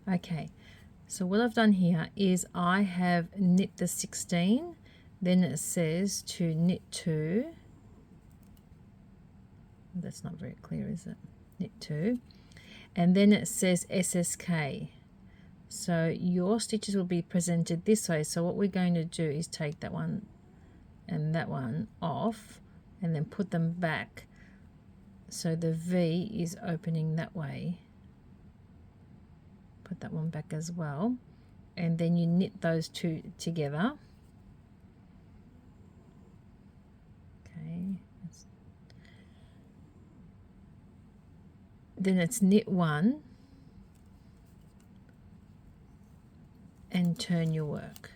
Okay, so what I've done here is I have knit the 16, then it says to knit 2. That's not very clear, is it? Knit 2, and then it says SSK. So your stitches will be presented this way. So what we're going to do is take that one and that one off and then put them back so the V is opening that way. Put that one back as well, and then you knit those two together. Okay, then it's knit 1 and turn your work.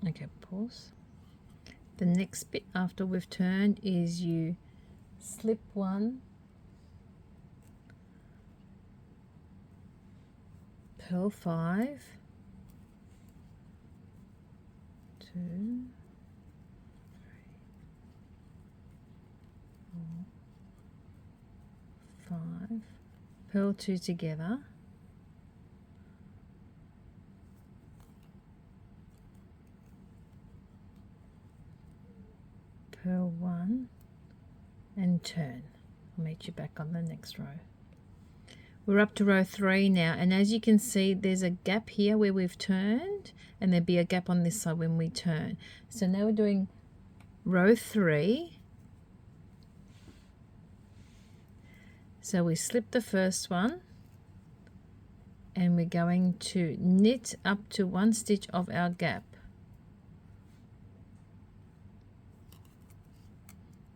Okay, pause. The next bit after we've turned is you slip 1, purl 5, 2, 3, 4, 5, purl 2 together, purl 1 and turn. I'll meet you back on the next row. We're up to row 3 now, and as you can see there's a gap here where we've turned, and there'll be a gap on this side when we turn. So now we're doing row 3. So we slip the first one and we're going to knit up to 1 stitch of our gap.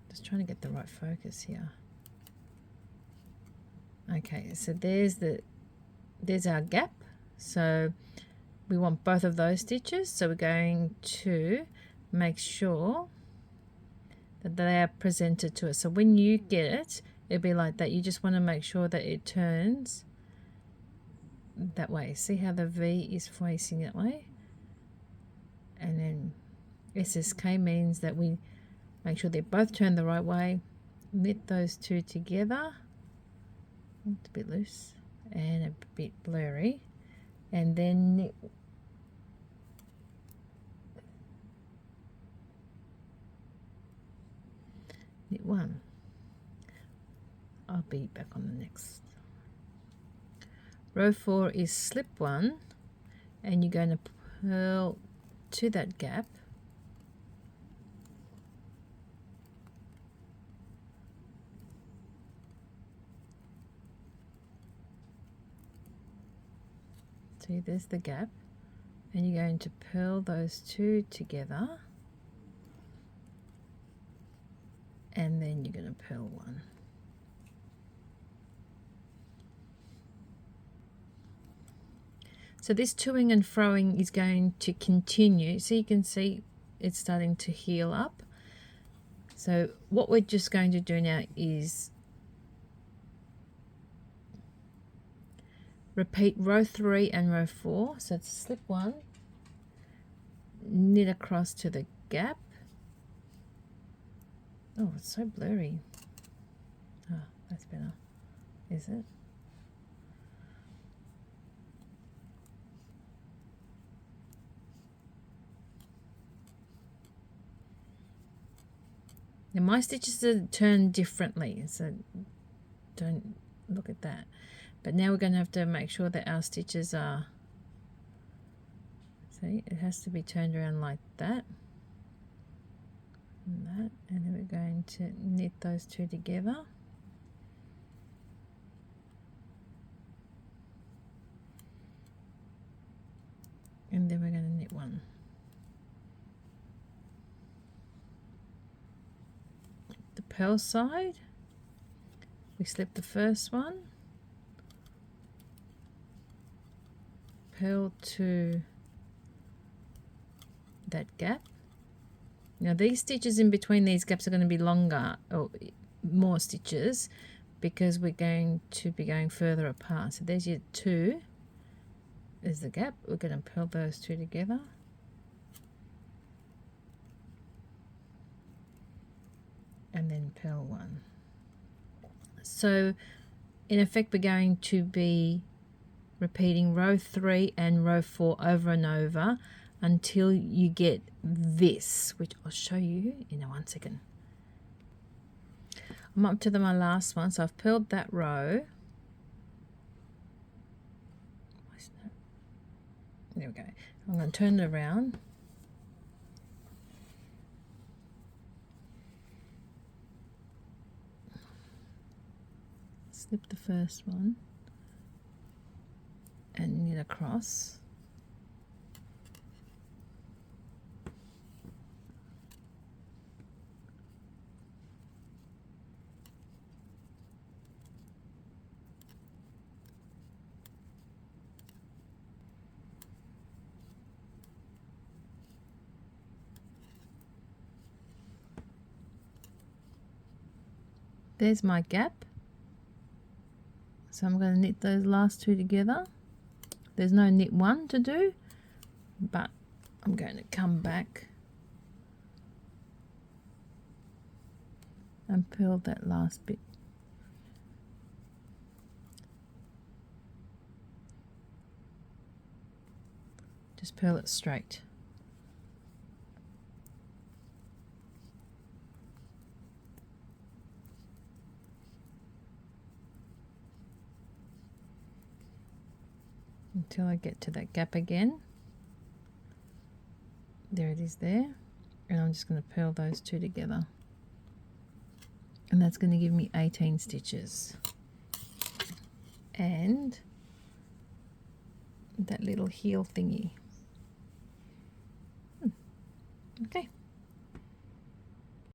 Just trying to get the right focus here. Okay, so there's our gap. So we want both of those stitches, so we're going to make sure that they are presented to us. So when you get it, it'll be like that. You just want to make sure that it turns that way. See how the V is facing that way? And then SSK means that we make sure they both turn the right way. Knit those two together. It's a bit loose and a bit blurry, and then knit one. I'll be back on the next. Row 4 is slip 1 and you're going to purl to that gap, see there's the gap, and you're going to purl those two together, and then you're going to purl 1. So this toing and froing is going to continue. So you can see it's starting to heal up. So what we're just going to do now is repeat row 3 and row 4. So it's slip 1, knit across to the gap. Oh, it's so blurry. Oh, that's better. Is it? Now my stitches are turned differently, so don't look at that. But now we're going to have to make sure that our stitches are, see, it has to be turned around like that. And that, and then we're going to knit those two together. And then we're going to knit 1. The purl side, we slip the first one, purl to that gap. Now these stitches in between these gaps are going to be longer, or more stitches, because we're going to be going further apart. So there's your 2, there's the gap. We're going to purl those two together. And then purl 1. So in effect, we're going to be repeating row 3 and row 4 over and over until you get this, which I'll show you in 1 second. I'm up to my last one, so I've purled that row. There we go. I'm going to turn it around. Slip the first one and knit across. There's my gap. So I'm going to knit those last two together. There's no knit 1 to do, but I'm going to come back and purl that last bit. Just purl it straight. Until I get to that gap again. There it is there. And I'm just going to purl those two together. And that's going to give me 18 stitches. And that little heel thingy. Okay.